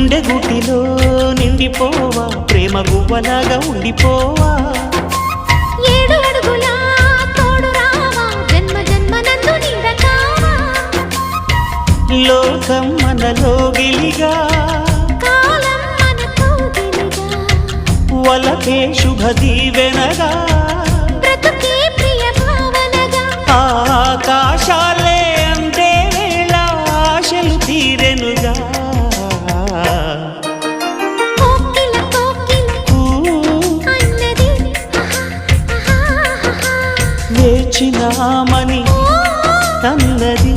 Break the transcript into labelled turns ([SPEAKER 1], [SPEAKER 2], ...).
[SPEAKER 1] గుండె గుటిలో నిండిపోవా ప్రేమ గువ్వలాగా ఉండిపోవా
[SPEAKER 2] 7 అడుగుల తోడు రావా జన్మ జన్మనందు నిందకావా
[SPEAKER 1] లోకం మనలో గిలిగా
[SPEAKER 2] కాలం మనతో గిలిగా
[SPEAKER 1] వలకే శుభ దీవెనగా
[SPEAKER 2] బ్రతుకే ప్రియ భావనగా
[SPEAKER 1] ఆకాశాలే అందే వేళ ఆశలు తీరెనుగా
[SPEAKER 2] కోకిల అన్నది
[SPEAKER 1] వేచినామని అన్నది